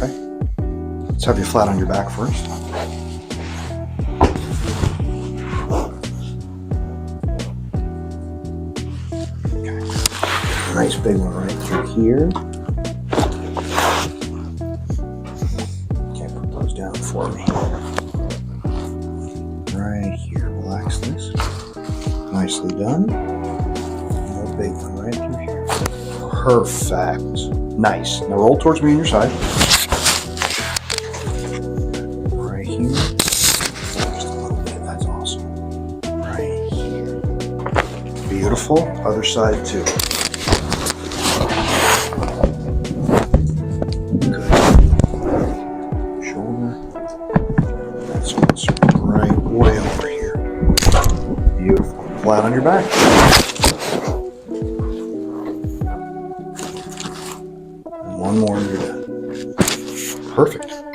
Okay. Let's have you flat on your back first. Okay. Nice big one right through here. Okay, put those down for me. Right here. Relax this. Nicely done. Another big one right through here. Perfect. Nice. Now roll towards me on your side. Right here. Just a little bit. That's awesome. Right here. Beautiful. Other side too. Good. Shoulder. That's awesome. Right way over here. Beautiful. Flat on your back. One more and you're done. Perfect.